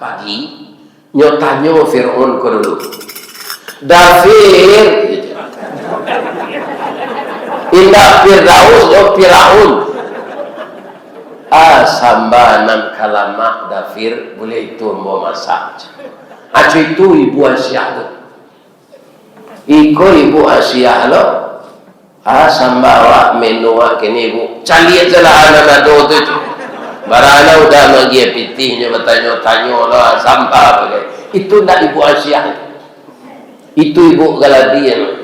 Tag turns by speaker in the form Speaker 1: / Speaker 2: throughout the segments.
Speaker 1: pagi nyotanyo Fir'aun ko dulu. Dafir indah Firdaus yo Firaun. Sambanan kalamak dafir boleh itu mau masak. Acu itu ibu Asia tu. Iko ibu Asia lo. Sambawa menua kini ibu. Cali aja lah anak do tu. Barana udah magi pitihnya bertanya-tanya lo sambah bagai. Itu ndak ibu Asia. Itu ibu Galadian.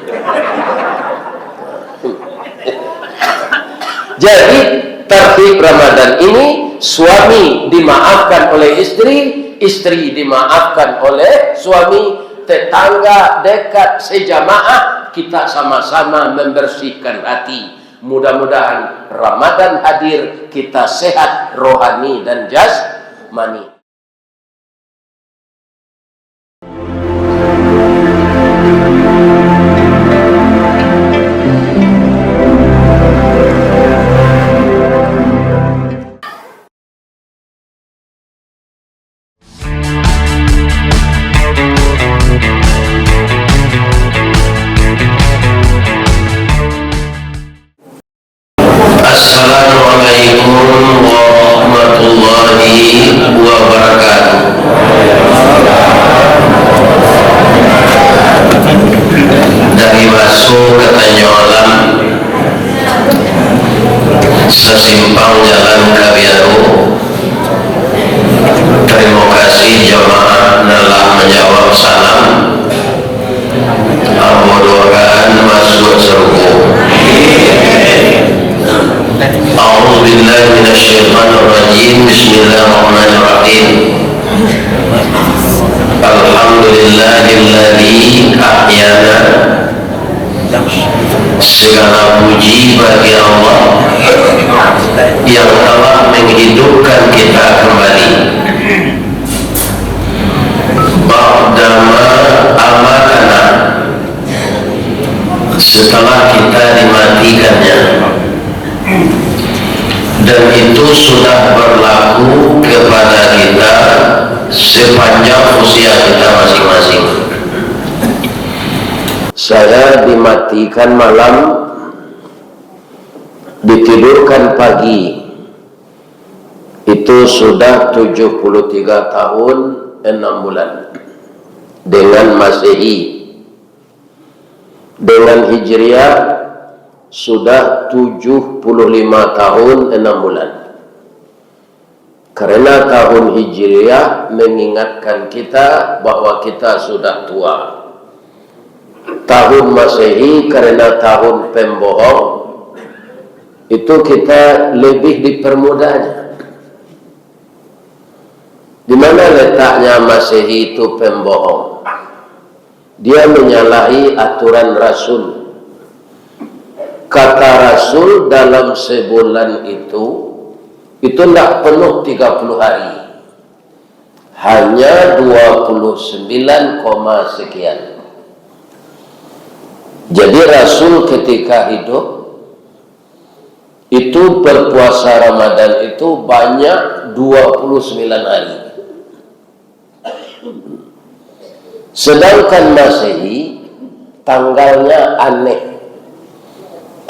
Speaker 1: Jadi tertib Ramadan ini suami dimaafkan oleh istri, istri dimaafkan oleh suami, tetangga dekat sejamaah kita sama-sama membersihkan hati. Mudah-mudahan Ramadan hadir kita sehat rohani dan jasmani. Assalamualaikum warahmatullahi wabarakatuh. Dari masuk ke Tanyolan sesimpang jalan Kabiaru. Terima kasih jemaah telah menjawab salam. Aku doakan masuk surga. A'udzu billahi minasyaitonir rajim. Bismillahirrahmanirrahim. Alhamdulillahilladzi ahyana. Segala puji bagi Allah yang telah menghidupkan kita kembali. Ba'dama amatana, setelah kita dimatikannya, dan itu sudah berlaku kepada kita sepanjang usia kita masing-masing. Saya dimatikan malam, ditidurkan pagi. Itu sudah 73 tahun 6 bulan dengan Masehi. Dengan Hijriah sudah 75 tahun 6 bulan. Karena tahun Hijriah mengingatkan kita bahwa kita sudah tua. Tahun Masehi karena tahun pembohong, itu kita lebih dipermudahnya. Di mana letaknya Masehi itu pembohong? Dia menyalahi aturan Rasul. Kata Rasul dalam sebulan itu tidak penuh 30 hari. Hanya 29, sekian. Jadi Rasul ketika hidup itu berpuasa Ramadan itu banyak 29 hari. Sedangkan Masehi tanggalnya aneh.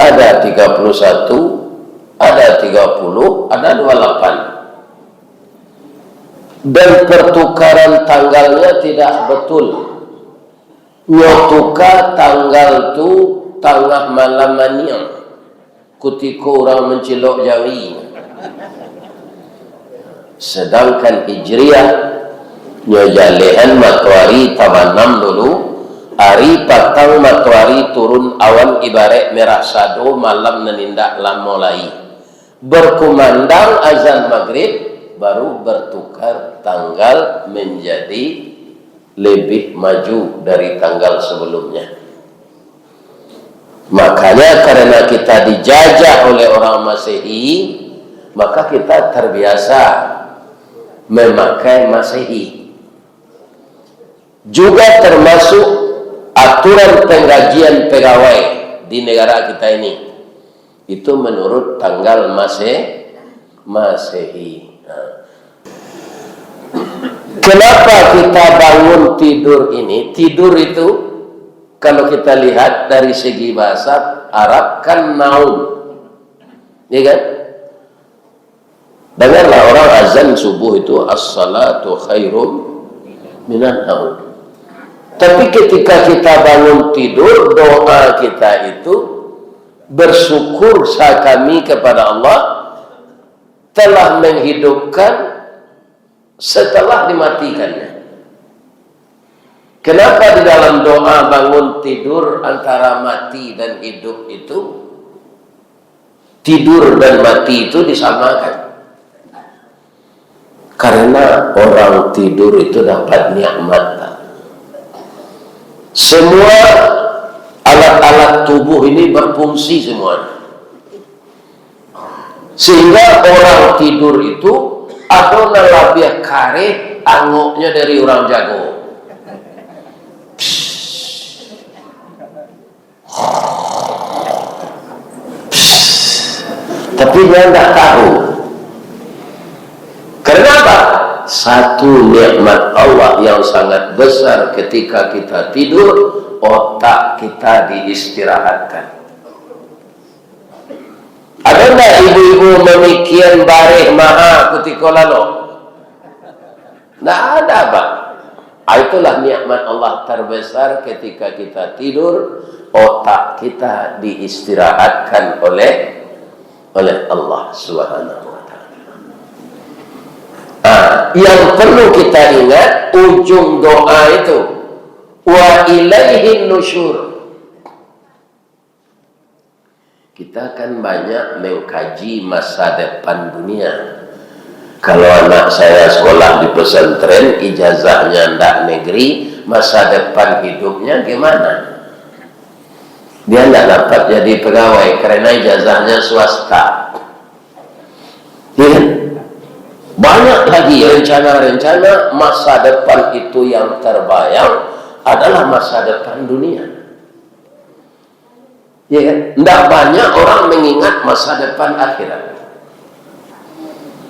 Speaker 1: Ada 31, ada 30, ada 28. Dan pertukaran tanggalnya tidak betul. Nyotuka tanggal tu tengah malam maniang, ketika orang mencelok jawi. Sedangkan Hijriah nyojalehan matahari tabanam dulu, hari patang matahari turun awan ibarat merah sado, malam menindak lamolai. Berkumandang azan maghrib baru bertukar tanggal menjadi lebih maju dari tanggal sebelumnya. Makanya karena kita dijajah oleh orang Masehi, maka kita terbiasa memakai Masehi. Juga termasuk aturan penggajian pegawai di negara kita ini. Itu menurut tanggal Masehi. Kenapa kita bangun tidur ini? Tidur itu kalau kita lihat dari segi bahasa Arab kan naum, ya kan? Dengarlah orang azan subuh itu as-salatu khairum minan naum. Tapi ketika kita bangun tidur, doa kita itu bersyukur kami kepada Allah telah menghidupkan setelah dimatikannya. Kenapa di dalam doa bangun tidur antara mati dan hidup itu, tidur dan mati itu disamakan? Karena orang tidur itu dapat nikmat. Semua alat-alat tubuh ini berfungsi semuanya. Sehingga orang tidur itu ada lebih kare angoknya dari orang jago. Tapi dia tidak tahu. Kenapa? Satu nikmat Allah yang sangat besar ketika kita tidur, otak kita diistirahatkan. Ada enggak ibu-ibu memikir bareh maha ketika lalu? Tidak ada, Pak. Itulah nikmat Allah terbesar ketika kita tidur, otak kita diistirahatkan oleh Allah Subhanahu wa ta'ala. Yang perlu kita ingat ujung doa itu, wa ilaihin nusyur. Kita kan banyak mengkaji masa depan dunia. Kalau anak saya sekolah di pesantren, ijazahnya ndak negeri, masa depan hidupnya gimana? Dia ndak dapat jadi pegawai karena ijazahnya swasta. Ya? Banyak lagi rencana-rencana masa depan itu yang terbayang adalah masa depan dunia. Ya kan? Tidak banyak orang mengingat masa depan akhirat.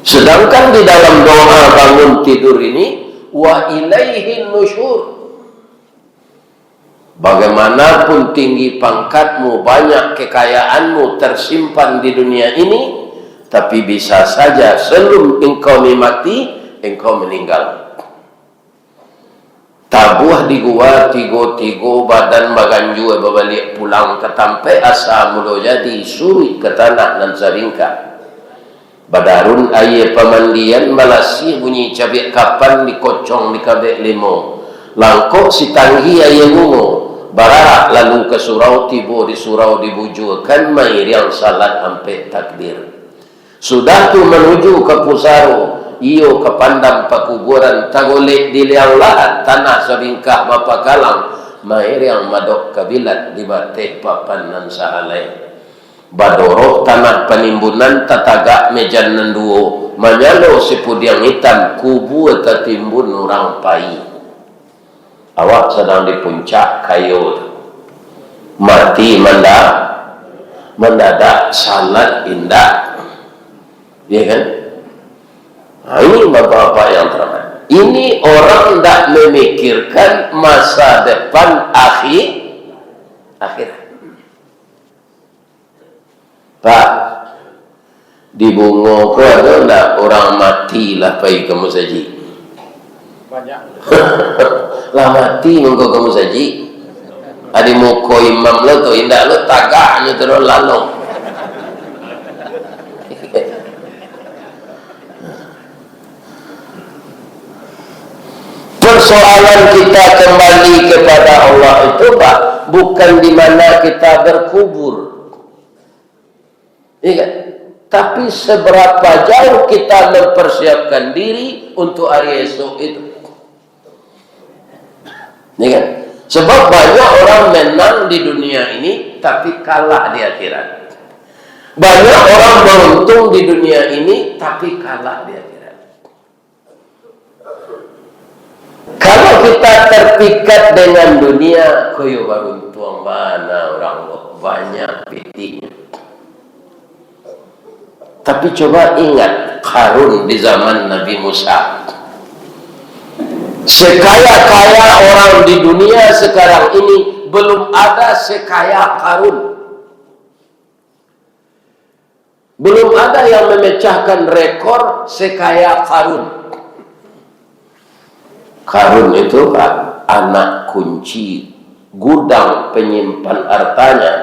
Speaker 1: Sedangkan di dalam doa bangun tidur ini, wa ilaihin nusyur. Bagaimanapun tinggi pangkatmu, banyak kekayaanmu tersimpan di dunia ini, tapi bisa saja sebelum engkau mati, engkau meninggal. Tabuh di gua tigo badan baganju balik pulang ke tampe asa mulo jadi suri ke tanah nan saringka. Badarun aye pemandian malasi bunyi cabik kapan dikocong di kabek limo. Langkok si tanggi aye ngungo. Bararak lalu ke surau tibo di surau dibujukan mair yang salat sampai takbir. Sudah tu menuju ke Pusaro. Iyo kepandam pakuburan tagolek di liang lahat tanah sabingkah bapa kalang mair yang madok kabilat di bateh papan nan sahalai badoroh tanah penimbunan tatagak mejan nanduo manyalo sipudiang hitam kubu tatimbun orang pai. Awak sedang di puncak kayu mati mendadak salat indah, ya kan? Nah, ini bapak-bapak yang terhormat. Ini orang tidak memikirkan masa depan akhirat. Pak, di Bungo ko ada enggak orang mati lah pergi kamu saji? Banyak. Lah mati mengko kamu saji. Adi muko imam lo tu indah lo tagaknya terus lalu. Persoalan kita kembali kepada Allah itu, Pak, bukan di mana kita berkubur, ya, tapi seberapa jauh kita mempersiapkan diri untuk hari esok itu, ya kan? Sebab banyak orang menang di dunia ini, tapi kalah di akhirat. Banyak orang beruntung di dunia ini, tapi kalah di akhirat. Kalau kita terpikat dengan dunia, koyo baruntuang mana orang banyak pitinya. Tapi coba ingat Harun di zaman Nabi Musa. Sekaya-kaya orang di dunia sekarang ini belum ada sekaya Qarun. Belum ada yang memecahkan rekor sekaya Qarun. Qarun itu Pak, anak kunci gudang penyimpan hartanya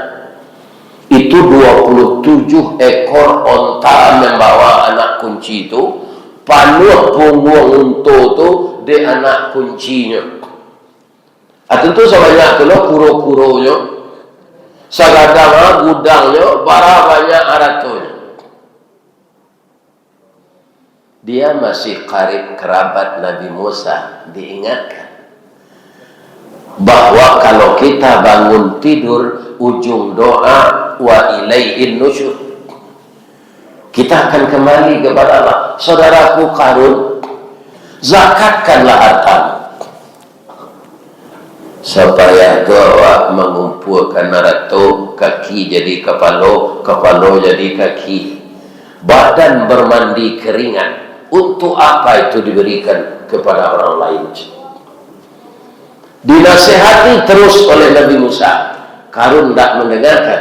Speaker 1: itu 27 ekor onta membawa anak kunci itu, panuh punggung unta itu di anak kuncinya. Tentu sebanyak itu kuro-kuronya, sagadama gudangnya, bara banyak aratonya. Dia masih karib kerabat Nabi Musa, diingatkan bahwa kalau kita bangun tidur, ujung doa wa ilaihin nusyur, kita akan kembali kepada Allah. Saudaraku Qarun, zakatkanlah hartamu supaya doa mengumpulkan narato, kaki jadi kepala, kepala jadi kaki, badan bermandi keringat. Untuk apa itu diberikan kepada orang lain? Dinasihati terus oleh Nabi Musa. Qarun tidak mendengarkan.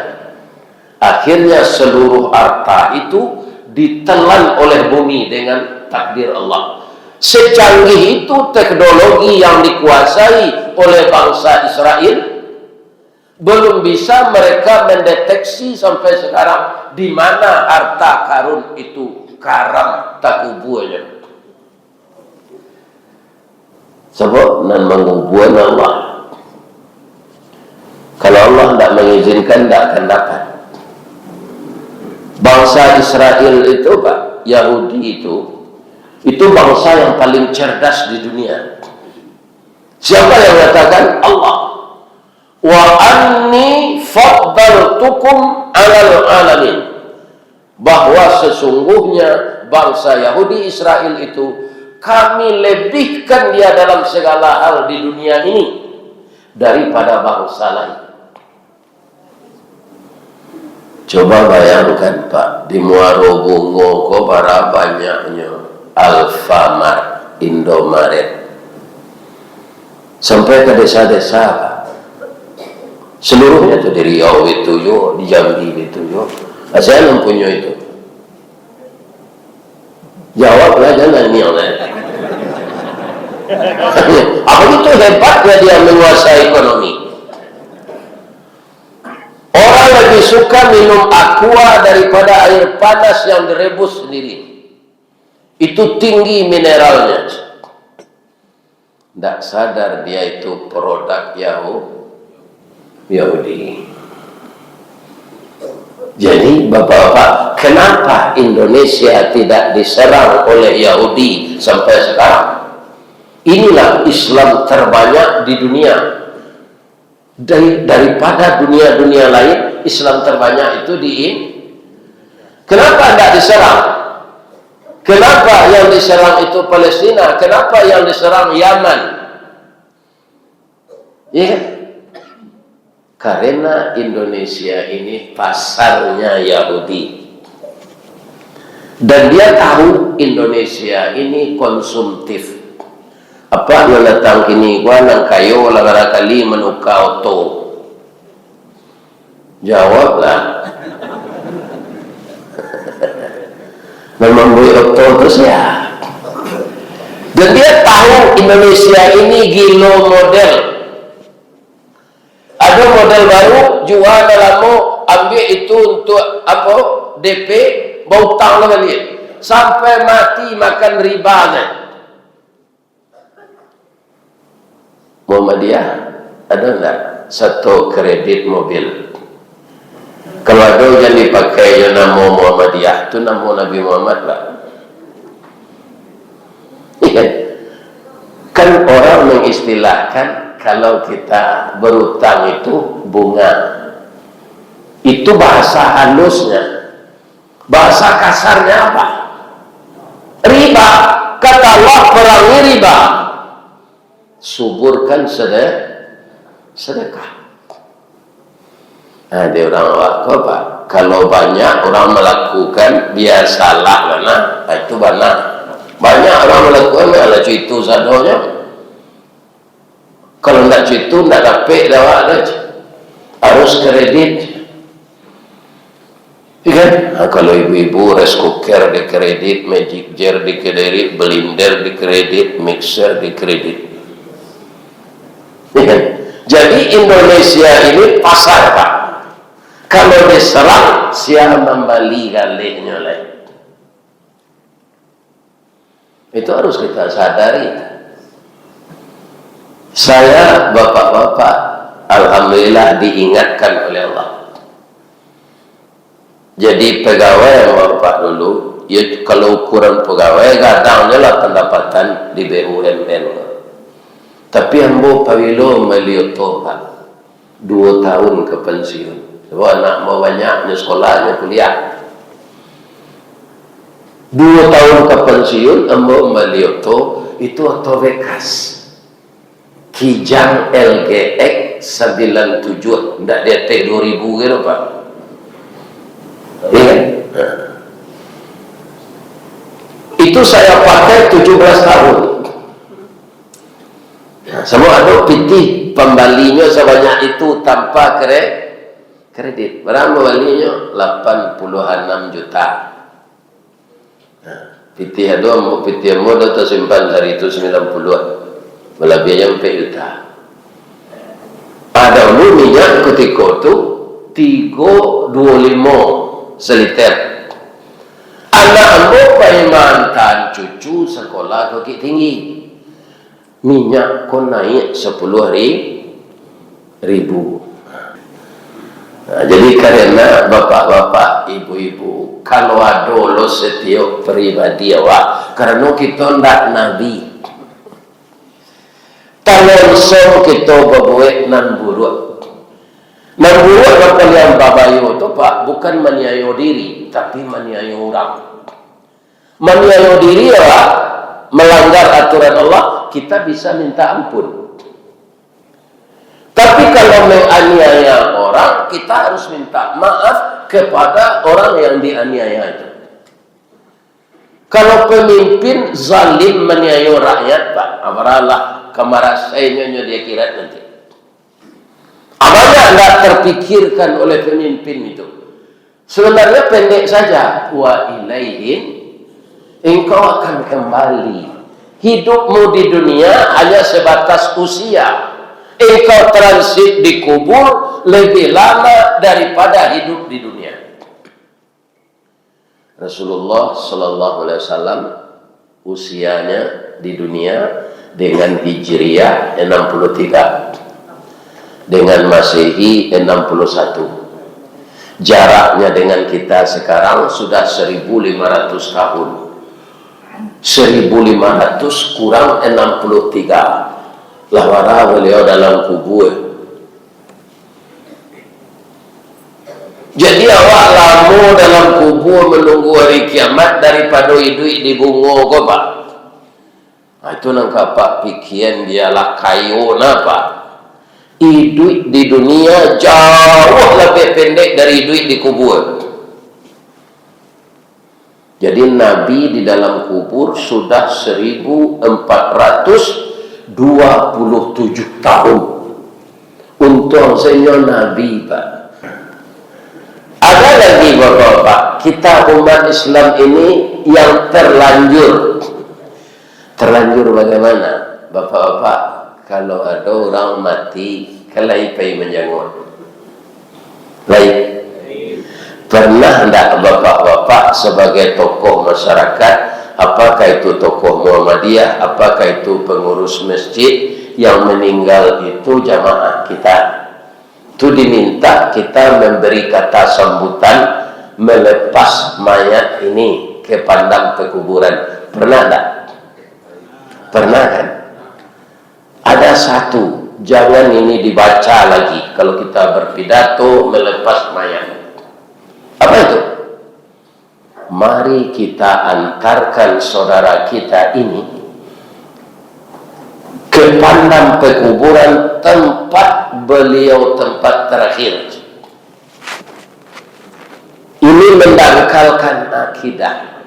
Speaker 1: Akhirnya seluruh harta itu ditelan oleh bumi dengan takdir Allah. Secanggih itu teknologi yang dikuasai oleh bangsa Israel, belum bisa mereka mendeteksi sampai sekarang di mana harta Qarun itu karam takubuannya. Sebab nan mengubuan Allah. Kalau Allah tidak mengizinkan, tidak akan dapat. Bangsa Israel itu Pak, Yahudi itu bangsa yang paling cerdas di dunia. Siapa yang mengatakan? Allah. Wa anni faddaltukum 'alal alamin. Bahwa sesungguhnya bangsa Yahudi Israel itu kami lebihkan dia dalam segala hal di dunia ini daripada bangsa lain. Coba bayangkan Pak, di Muaro Bungo kok para banyaknya Alfamart, Indomaret, sampai ke desa-desa Pak. Seluruhnya itu di Riau itu yo, di Jambi itu yo. Saya mempunyai itu. Jawablah jangan nilai. Apa itu hebatnya dia menguasai ekonomi. Orang lebih suka minum aqua daripada air panas yang direbus sendiri. Itu tinggi mineralnya. Tidak sadar dia itu produk Yahudi. Jadi bapak-bapak, kenapa Indonesia tidak diserang oleh Yahudi sampai sekarang? Inilah Islam terbanyak di dunia. Daripada dunia-dunia lain, Islam terbanyak itu di ini. Kenapa tidak diserang? Kenapa yang diserang itu Palestina? Kenapa yang diserang Yaman? Ya, karena Indonesia ini pasarnya Yahudi. Dan dia tahu Indonesia ini konsumtif. Apa yang datang kini gua nang kayo lara kali menukau to. Jawablah. Memang bui oto terus ya. Dan dia tahu Indonesia ini gilo model. Ada model baru, jual dalammu, ambil itu untuk apa? DP, bau tang lagi. Sampai mati makan ribanya. Muhammadiyah ada enggak satu kredit mobil? Kalau ada yang dipakai nama Muhammadiyah, itu nama Nabi Muhammad lah. Kan orang mengistilahkan kalau kita berutang itu bunga. Itu bahasa halusnya. Bahasa kasarnya apa? Riba. Kata Allah perangi riba. Suburkan sedekah. Nah, dia orang waktu Pak. Kalau banyak orang melakukan biasalah mana, itu benar. Banyak orang melakukan malah itu sadonya. Kalau tidak itu tidak dapat dah, harus kredit. Kan? Nah, kalau ibu-ibu rice cooker di kredit, magic jar di kredit, blender di kredit, mixer di kredit. Kan? Jadi Indonesia ini pasar, Pak. Kalau diserang, siapa membeli galenya lah. Itu harus kita sadari. Saya, bapak-bapak, alhamdulillah diingatkan oleh Allah. Jadi pegawai yang bapak dulu, ya kalau ukuran pegawai kadangnya lah pendapatan di BUMN. Tapi ambo pawilo melioto Pak, 2 tahun ke pensiun. Sebab anak mau banyaknya sekolahnya kuliah. 2 tahun ke pensiun, ambo melioto itu otobekas. Kijang LGX 97, tidak dia T2000 gitu Pak. Iya. Itu saya pakai 17 tahun. Semua ada pitih pembalinya sebanyak itu tanpa kredit. Berapa pembalinya? 86 juta. Pitih ada, pitih modal tersimpan dari itu 90-an. Lebihnya 4 juta. Ada minyak ketika itu 325 seliter. Anak ambo mantan cucu sekolah Bukit Tinggi. Minyak kau naik 10.000. Nah, jadi karena bapak-bapak, ibu-ibu, kalau ada lo setiap pribadi awak, karena kita ndak nabi. Talon kita berbuat nan buruk. Membuat kalian babayo itu Pak bukan menyayo diri, tapi menyayo orang. Menyayo diri ya, melanggar aturan Allah, kita bisa minta ampun. Tapi kalau menganiaya orang, kita harus minta maaf kepada orang yang dianiaya itu. Kalau pemimpin zalim menyayo rakyat Pak, amaralah kemarasainya dia kira nanti. Amalnya tidak terpikirkan oleh pemimpin itu. Sebenarnya pendek saja. Wa ilaihin, engkau akan kembali. Hidupmu di dunia hanya sebatas usia. Engkau transit di kubur lebih lama daripada hidup di dunia. Rasulullah Sallallahu Alaihi Wasallam usianya di dunia dengan Hijriyah 63. Dengan Masehi 61. Jaraknya dengan kita sekarang sudah 1.500 tahun. 1.500 kurang 63. Lawara beliau dalam kubur. Jadi awak lama dalam kubur menunggu hari kiamat daripada hidup di bungo kok Pak. Nah, itu nangka Pak pikiran dialah kayu Pak. Hidup di dunia jauh lebih pendek dari hidup di kubur. Jadi Nabi di dalam kubur sudah 1427 tahun. Untung saya Nabi Pak. Ada lagi Bapak-Bapak, kita umat Islam ini yang terlanjur. Terlanjur bagaimana? Bapak-Bapak, kalau ada orang mati, kelai pai menjangut. Lain. Pernah tidak bapak-bapak sebagai tokoh masyarakat, apakah itu tokoh Muhammadiyah, apakah itu pengurus masjid yang meninggal itu jamaah kita, itu diminta kita memberi kata sambutan melepas mayat ini ke padang pekuburan. Pernah tidak? Pernah kan? Ada satu, jangan ini dibaca lagi kalau kita berpidato melepas mayat. Apa itu? Mari kita antarkan saudara kita ini ke padang pekuburan tempat beliau tempat terakhir. Ini mendangkalkan akidah.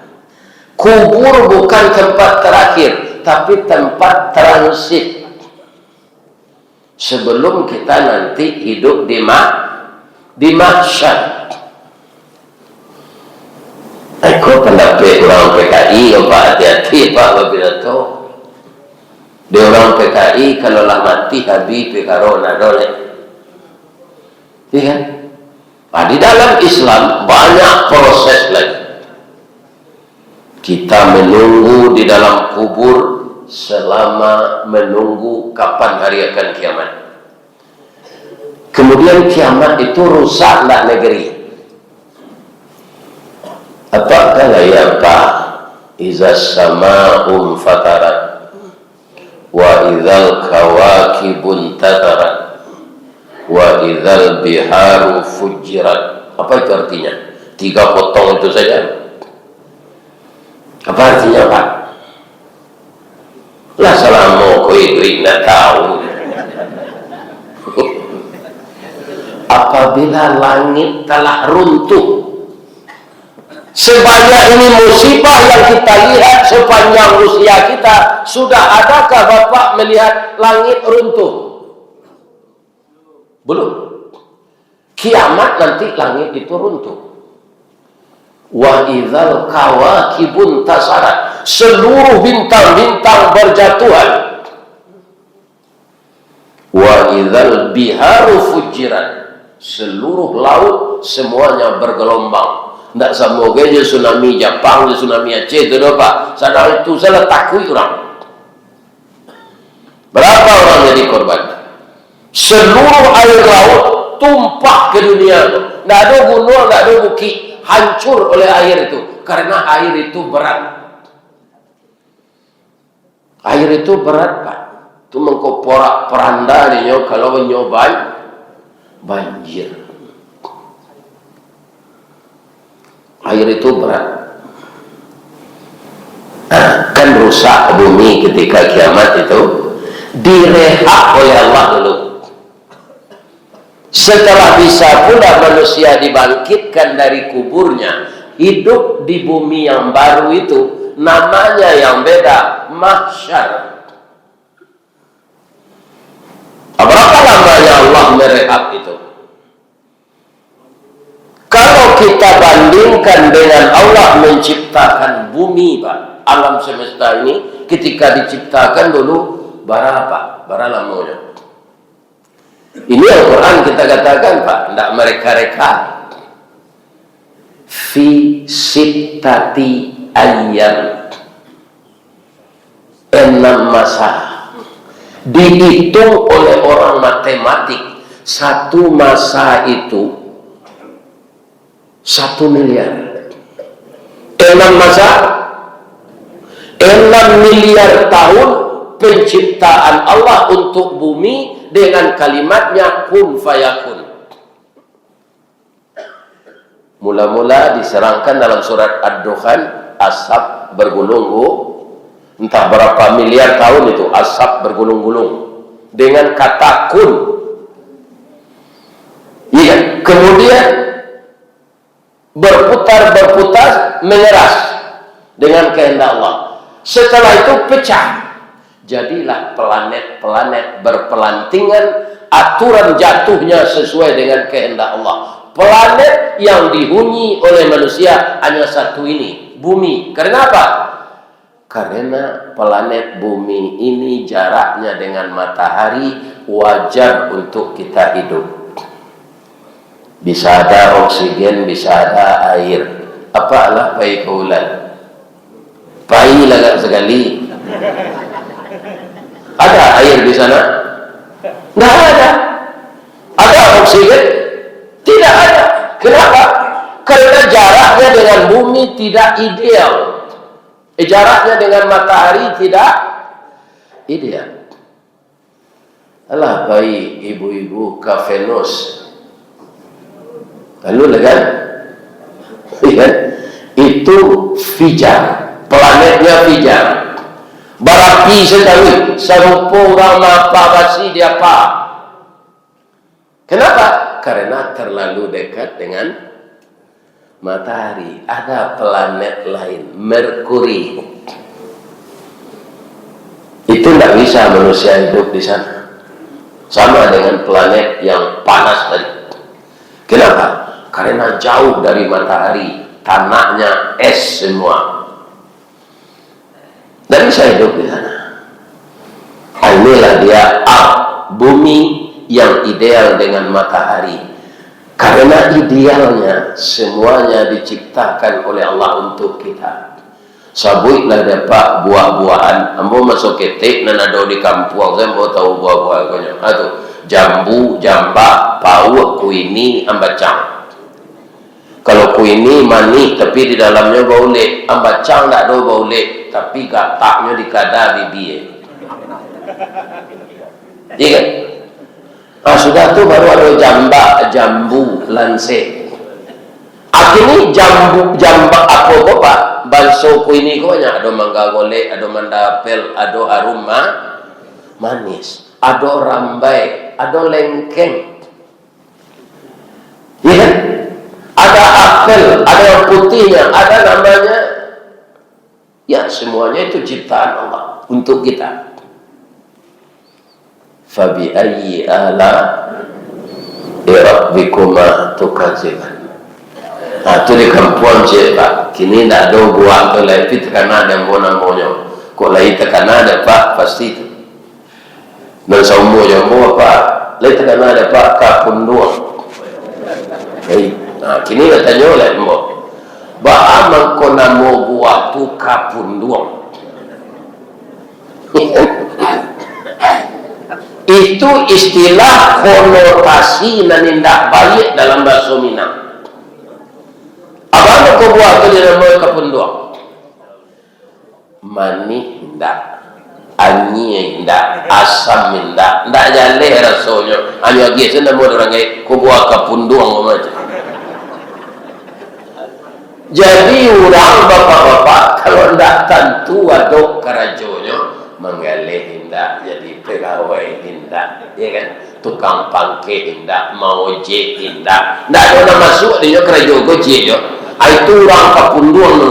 Speaker 1: Kubur bukan tempat terakhir, tapi tempat transit. sebelum kita nanti hidup di mahsyar. Aku pendapat orang PKI, Pak, hati-hati Pak apabila tahu. Di orang PKI kalau lah mati habis corona doleh. Iya kan? Nah, di dalam Islam banyak proses lagi. Kita menunggu di dalam kubur selama menunggu kapan hari akan kiamat. Kemudian kiamat itu rusaklah negeri. Apa kala ya Pak? Izas sama'um fatarat wa idzal kawakibun tatarat wa idzal biharu fujirat. Apa itu artinya? 3 potong itu saja. Apa artinya Pak? Lah salamu koi nak tahu. Apabila langit telah runtuh, sebanyak ini musibah yang kita lihat sepanjang usia kita, sudah adakah Bapak melihat langit runtuh? Belum. Kiamat nanti langit itu runtuh. Wa idzal kawakibun tasarat, seluruh bintang-bintang berjatuhan. Wa idzal biharu fujirat, seluruh laut semuanya bergelombang. Tidak semoga je tsunami Jepang, tsunami Aceh itu Pak. Sadar itu salah takui orang. Berapa orang jadi korban? Seluruh air laut tumpah ke dunia. Tidak ada gunung, tidak ada bukit, hancur oleh air itu. Karena air itu berat. Air itu berat Pak. Itu mengkoporak peranda dia kalau nyoba banjir. Air itu berat. Nah, kan rusak bumi ketika kiamat itu direhab oleh Allah dulu. Setelah bisa pula manusia dibangkitkan dari kuburnya, hidup di bumi yang baru itu, namanya yang beda, mahsyar. Berapa lamanya Allah merehab itu? Kalau kita bandingkan dengan Allah menciptakan bumi Pak, alam semesta ini ketika diciptakan dulu berapa lamanya? Ini Al-Quran kita katakan Pak, tidak mereka-reka. Fi sittati ayyam, 6 masa. Dihitung oleh orang matematik, 1 masa itu 1 miliar. 6 masa, 6 miliar tahun penciptaan Allah untuk bumi dengan kalimatnya kun fayakun. Mula-mula diserangkan dalam surat Ad-Dukhan, asap bergulung-gulung, entah berapa miliar tahun itu asap bergulung-gulung dengan kata kun. Iya, kemudian berputar mengeras dengan kehendak Allah. Setelah itu pecah, jadilah planet-planet berpelantingan, aturan jatuhnya sesuai dengan kehendak Allah. Planet yang dihuni oleh manusia hanya satu ini, bumi. Karena apa? Karena planet bumi ini jaraknya dengan matahari wajar untuk kita hidup. Bisa ada oksigen, bisa ada air. Apalah pai kaulan. Pai lagak sekali. Ada air di sana? Tidak ada. Ada oksigen? Tidak ada. Kenapa? Karena jaraknya dengan bumi tidak ideal. Jaraknya dengan matahari tidak ideal. Alah pai ibu-ibu ke Venus. Lalu kan? Itu Fijar, planetnya Fijar. Barapi sekali, serupa orang apa basi dia apa? Kenapa? Karena terlalu dekat dengan matahari. Ada planet lain, Merkuri. Itu tidak bisa manusia hidup di sana. sama dengan planet yang panas tadi. Kenapa? Karena jauh dari matahari, tanahnya es semua. Dan saya hidup di sana. Inilah dia bumi yang ideal dengan matahari. Karena idealnya semuanya diciptakan oleh Allah untuk kita. Sabuitlah dapat buah-buahan. Ambo masuk ketik dan ada di kampung. Saya mau tahu buah-buahannya. Itu jambu, jambak, pau, kuini, ambacang. Kalau kuini manis tapi di dalamnya bau lek. Ambacang tak ada bau lek tapi gataknya dikada bibir. Iya kan? Nah, sudah tu baru ada jambak, jambu, lansek. Akhirnya jambak apa pak? Balso kuini ko nya ada mangga golek, ada mandapel, ada aroma manis, ada rambai, ada lengkeng. Iya kan? Ada apel, ada yang putihnya, ada namanya. Ya, semuanya itu ciptaan Allah untuk kita. Fabi ayyi ala rabbikuma tukadziban. Nah, itu di kampung Pak. Kini tidak ada buah ke lepit karena ada monyo. Kok lain karena ada Pak pasti itu. Dan semua yang mau Pak, lain karena ada Pak kapun dua. Nah, kini katanya oleh mbok. Ba mangko namo buah tu kapun dua. Itu istilah konotasi dan tindak baik dalam bahasa Minang. Apa kau buat tu dia nama kapun dua? Manis tidak, anyi tidak, asam tidak jaleh rasanya. Hanya biasa nama orang kau buat kapun dua macam. Jadi orang bapak-bapak kalau tidak tentu aduk kerajonya menggalih indah jadi pegawai indah, ya kan? Tukang pangke indah, mau ojek indah. Tidak ada orang masuk dia kerajo gojek yo. Itu orang kapunduang tu.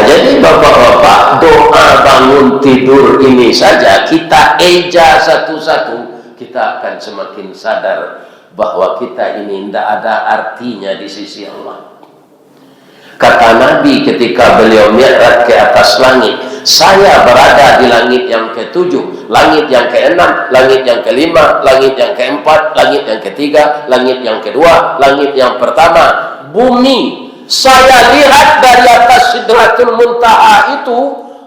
Speaker 1: Jadi bapak-bapak doa bangun tidur ini saja kita eja satu-satu, kita akan semakin sadar bahwa kita ini tidak ada artinya di sisi Allah. Kata Nabi ketika beliau mi'raj ke atas langit, saya berada di langit yang ke-7, langit yang ke-6, langit yang ke-5, langit yang ke-4, langit yang ke-3, langit yang ke-2, langit yang pertama, bumi. Saya lihat dari atas Sidratul Muntaha itu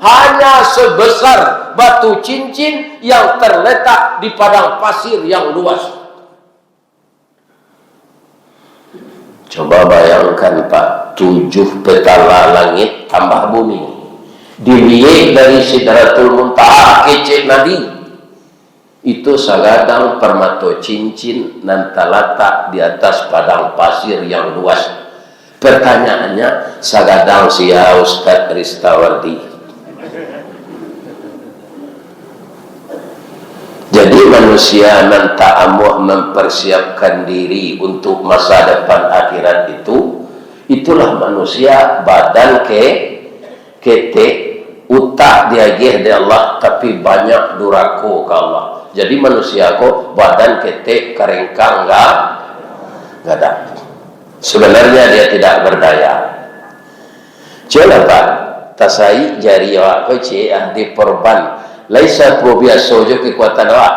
Speaker 1: hanya sebesar batu cincin yang terletak di padang pasir yang luas. Coba bayangkan Pak, 7 petala langit tambah bumi. Dilihat dari Sidratul Muntaha kecil Nabi. Itu sagadang permato cincin dan terletak di atas padang pasir yang luas. Pertanyaannya, sagadang sia Ustaz Ristawardi. Jadi manusia nan ta'amuh mempersiapkan diri untuk masa depan akhirat itu, itulah manusia badan kete utak diagih dari Allah tapi banyak durako ke Allah. Jadi manusia kok badan kete karengkang enggak ada. Sebenarnya dia tidak berdaya. Coba Pak, tasai jari awak kecil di perban. Laisa biasa je kekuatan awak.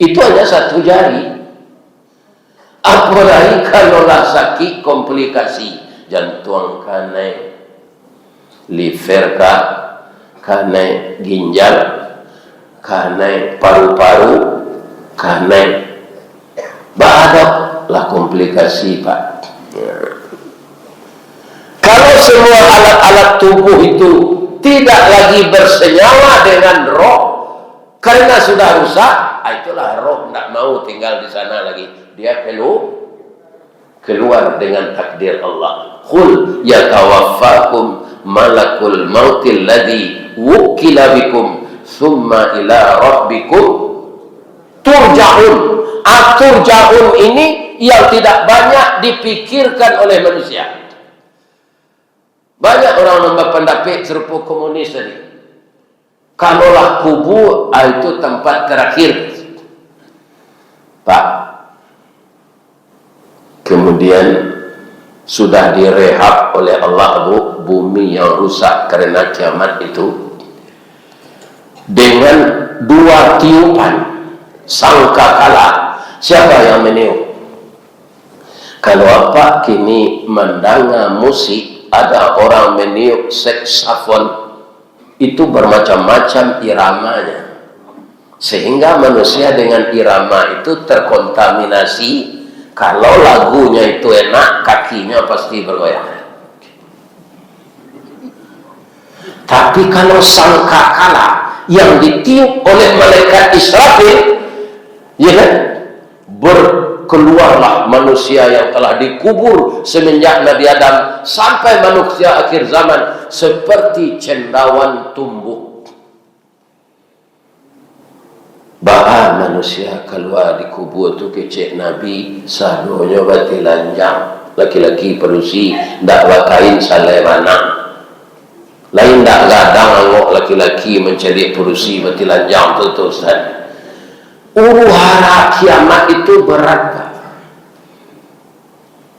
Speaker 1: Itu hanya satu jari. Apalagi kalau lah sakit komplikasi jantung kanai, liver kanai, ginjal kanai, paru-paru kanai. Badak lah komplikasi Pak. Kalau semua alat-alat tubuh itu tidak lagi bersenyawa dengan roh karena sudah rusak, itulah roh tidak mau tinggal di sana lagi. Dia keluar dengan takdir Allah. Qul yatawaffakum malakul mautil ladzi wukila bikum thumma ila rabbikum turja'un. Turja'un ini yang tidak banyak dipikirkan oleh manusia. Banyak orang yang berpendapat serupa komunis tadi. Kalaulah kubur itu tempat terakhir, Pak. Kemudian sudah direhab oleh Allah bumi yang rusak karena kiamat itu dengan 2 tiupan sangkakala. Siapa yang meniup? Kalau apa kini mendengar musik, ada orang meniup saksofon, itu bermacam-macam iramanya, sehingga manusia dengan irama itu terkontaminasi. Kalau lagunya itu enak, kakinya pasti bergoyang. Tapi kalau sangkakala yang ditiup oleh malaikat Israfil, ya kan, berkeluarlah manusia yang telah dikubur semenjak Nabi Adam sampai manusia akhir zaman, seperti cendawan tumbuh. Bahan manusia keluar di kubur tu kecek Nabi sadonya bati lanjang, laki-laki perusi ndak bakain salai mana lain ndak gadang angok laki-laki mencari perusi bati lanjang tu Ustaz. Hara kiamat itu berat, Pak.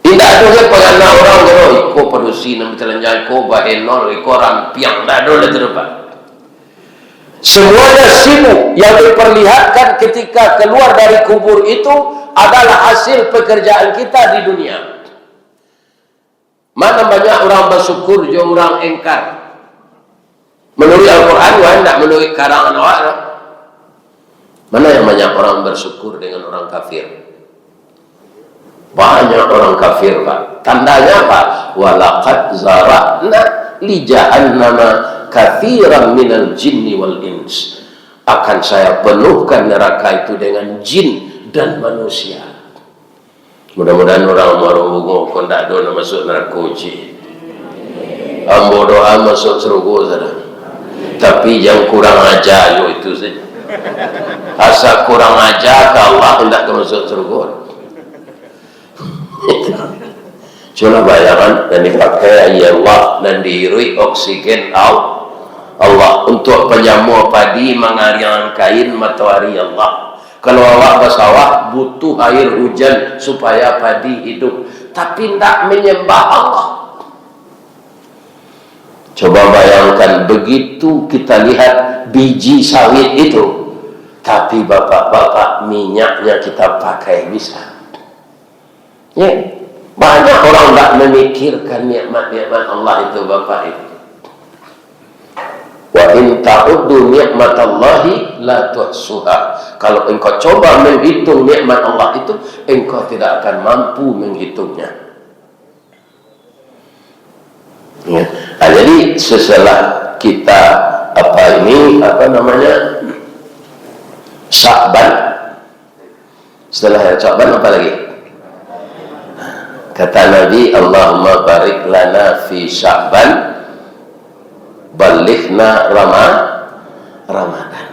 Speaker 1: Tidak ada pengenal orang kalau iko perusi nama telanjang iko bahenol iko rampiang ndak ada terdapat. Semuanya sibuk. Yang diperlihatkan ketika keluar dari kubur itu adalah hasil pekerjaan kita di dunia. Mana banyak orang bersyukur dan orang engkar. Menurut Al-Quran, tidak menurut karangan awak. Mana yang banyak orang bersyukur dengan orang kafir? Banyak orang kafir, Pak. Tandanya apa? Walaqad zara'na li jahannama kathiran minal jinni wal ins. Akan saya penuhkan neraka itu dengan jin dan manusia. Mudah-mudahan orang marungu kondak do masuk neraka uji. Ambo doa masuk surga saja. Tapi yang kurang ajar yo itu saja. Asal kurang ajar ke Allah hendak masuk surga. Coba bayangkan dan dipakai ya Allah dan diirui oksigen Allah untuk penyamu padi mengarian kain matahari Allah. Kalau awak bersawah butuh air hujan supaya padi hidup, tapi tidak menyembah Allah. Coba bayangkan begitu kita lihat biji sawit itu, tapi bapak-bapak minyaknya kita pakai bisa. Ya, banyak orang tidak memikirkan nikmat-nikmat Allah itu, bapak itu. Wa in ta'uddu ni'matallahi la tuhsuha. Kalau engkau coba menghitung nikmat Allah itu, engkau tidak akan mampu menghitungnya. Ya. Nah, jadi setelah kita Sya'ban, setelah Sya'ban apa lagi? Kata Nabi, Allahumma barik lana fi Sya'ban balighna Ramadan.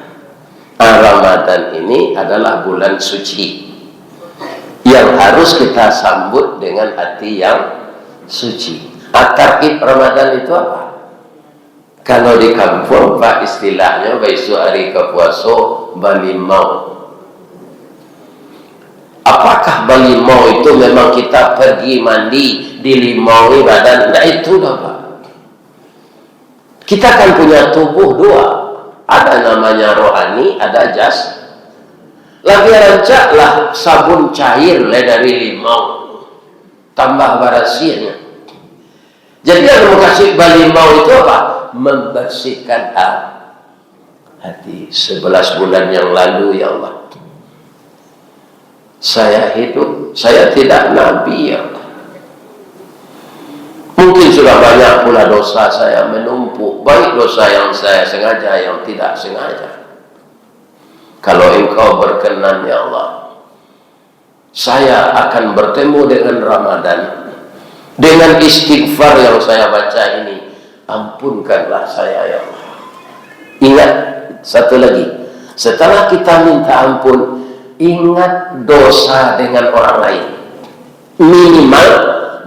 Speaker 1: Ramadan ini adalah bulan suci yang harus kita sambut dengan hati yang suci. Tarhib Ramadan itu apa? Kalau di kampung Pak istilahnya besok hari kepuasa balimau. Apakah balimau itu memang kita pergi mandi dilimaui badan? Nah itu dah Pak. Kita kan punya tubuh dua, ada namanya rohani, ada jas. Lagi rancaklah sabun cair dari limau, tambah barasinya. Jadi yang mengasih balimau itu apa? Membersihkan hati. 11 bulan yang lalu ya Allah, saya hidup, saya tidak nabi ya Allah. Mungkin sudah banyak pula dosa saya menumpuk, baik dosa yang saya sengaja, yang tidak sengaja. Kalau engkau berkenan ya Allah, saya akan bertemu dengan Ramadan dengan istighfar yang saya baca ini. Ampunkanlah saya ya Allah. Ingat satu lagi, setelah kita minta ampun, ingat dosa dengan orang lain. Minimal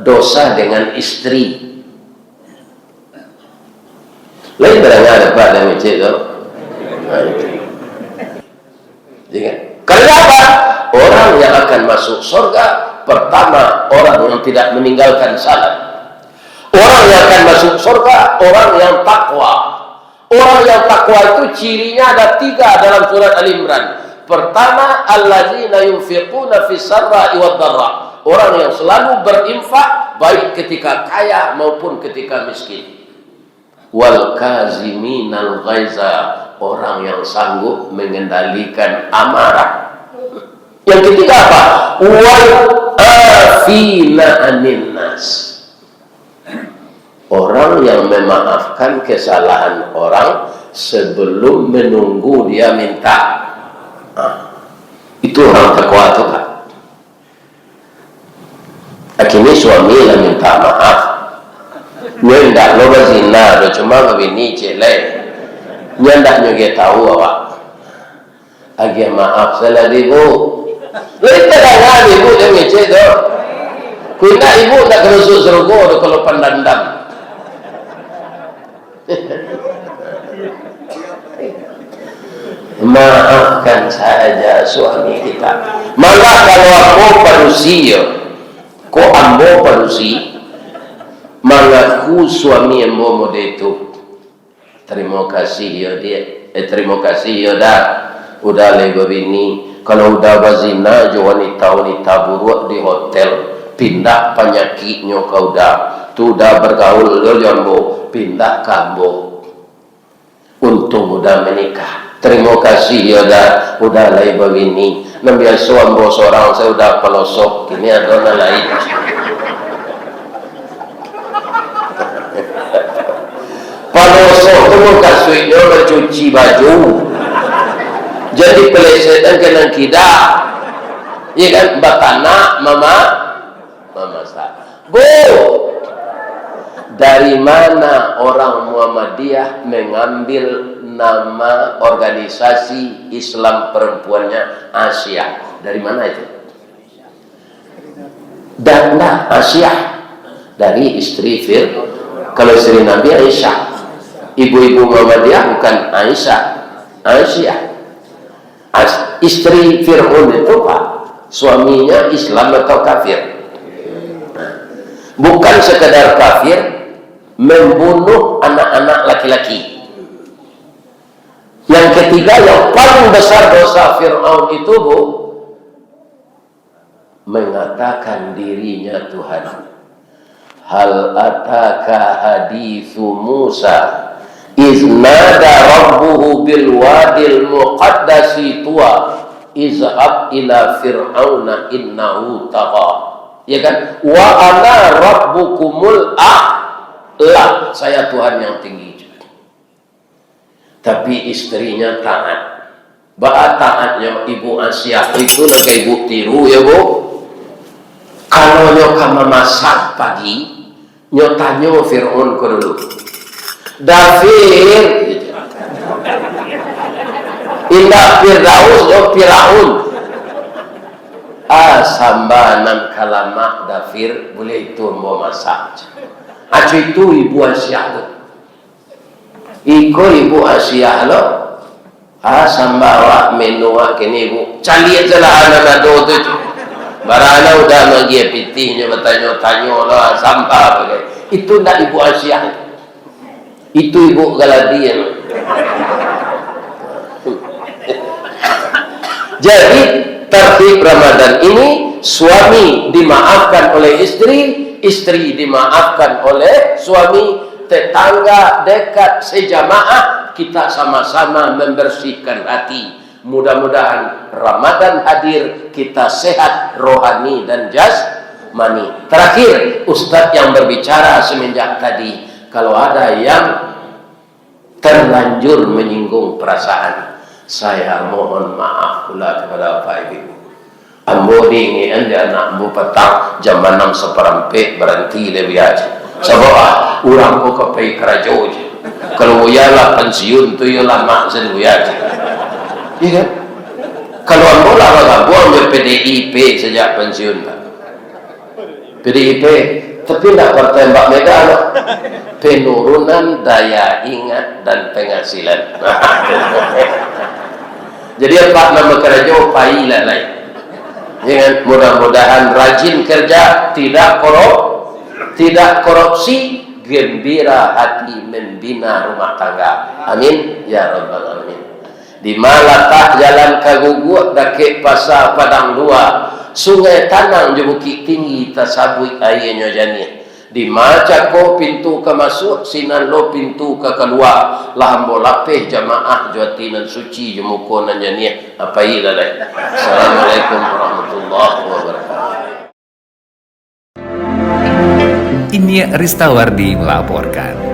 Speaker 1: dosa dengan istri. Lain barangnya dapat dan mecik tu. Karena apa? Orang yang akan masuk surga, pertama orang yang tidak meninggalkan salat. Orang yang akan masuk surga, orang yang takwa. Orang yang takwa itu cirinya ada 3 dalam surat Al-Imran. Pertama, allazina yunfiquna fis sarra'i wad dharra. Orang yang selalu berinfak baik ketika kaya maupun ketika miskin. Wal kaziminal ghaiza, orang yang sanggup mengendalikan amarah. Yang ketiga apa? Wal afina anin nas, orang yang memaafkan kesalahan orang sebelum menunggu dia minta. Itu orang takwa tu kan. Akhirnya suami lah minta maaf. Dia tidak lo berzina, dia cuma begini celek. Dia tidak juga tahu awak. Agak maaf salah ibu. Lain terang ibu dia ngecek tu. Kuna ibu tak kerusuk serogo tu kalau pandandam. Maafkan saja suami kita. Malah kalau aku manusia, ko ambo manusia. Mengaku suami ambo mode itu. Terima kasih ya dia. Terima kasih ya dah. Udah lego bini. Kalau udah berzina jo wanita-wanita buruk di hotel, pindah penyakitnya kau dah. Tu dah bergaul lo jambo, pindah kambo. Untung udah menikah. Terima kasih ya dah. Udah lego bini. Nambil suambo seorang saya udah pelosok. Kini ada orang lain. Pelosok tu kasutnya mencuci baju. Jadi pelesetan kena kidah. Ya kan? Batana mama sah. Bu, dari mana orang Muhammadiyah mengambil nama organisasi Islam perempuannya Asia? Dari mana itu? Dan Asia dari istri Fir. Kalau istri Nabi Aisyah. Ibu-ibu Muhammadiyah bukan Aisyah, Aisyah. Istri Fir'aun itu Pak, suaminya Islam atau kafir? Bukan sekedar kafir, membunuh anak-anak laki-laki. Yang ketiga yang paling besar dosa Fir'aun itu Bu, mengatakan dirinya Tuhan. Hal ataka hadithu Musa iznada rabbuhu bil wadil muqaddasi tuwa izhab ila fir'auna innahu tagha. Ya kan? Wa ana rabbukumul a'la, saya Tuhan yang tinggi. Tapi istrinya taat. Baat taatnya Ibu Asia itu nak ibu tiru ya Bu. Kalau nyokama masak pagi, nyotanyo Fir'aun ko dulu. Dafir indah Firdaus yo Firaun sambanan kalamak dafir boleh itu mau masak. Acu itu Ibu Asia tu. Iko Ibu Asia lo. Sambawa menua kini Ibu. Caliat salah anak do tu. Barana udah magi pitihnya bertanya-tanya lah sampah bagai. Itu ndak Ibu Asia. Itu Ibu Galadian. Jadi tertib Ramadan ini suami dimaafkan oleh istri, istri dimaafkan oleh suami, tetangga dekat sejamaah kita sama-sama membersihkan hati. Mudah-mudahan Ramadan hadir kita sehat rohani dan jasmani. Terakhir Ustadz yang berbicara semenjak tadi, kalau ada yang terlanjur menyinggung perasaan, saya mohon maaf pula kepada Bapak Ibu. Ambo dingi anda anak ambo petang jam 6:15 berhenti lebih aja. Sebab orang ko kapai kerajo je. Kalau ialah pensiun tu ialah mak sendiri aja. Iya kan? Kalau ambo lah ambo ambil PDIP sejak pensiun Pak. PDIP Tapi tidak pertembak mega no. Penurunan daya ingat dan penghasilan. Jadi apa nama kerja pailah lain. Jangan mudah-mudahan rajin kerja, tidak korupsi, gembira hati membina rumah tangga. Amin ya rabbal alamin. Di malatah jalan kagugu dake pasar Padang Dua, sungai Tanang je Bukit Tinggi tasabui airnya jani. Di Macako pintu ke masuk, sinan lo pintu ke keluar. Lahambo lapeh jamaah jawatinan suci jemukonan jani. Apa ila lai. Assalamualaikum warahmatullahi wabarakatuh.
Speaker 2: Ini Ristawardi melaporkan.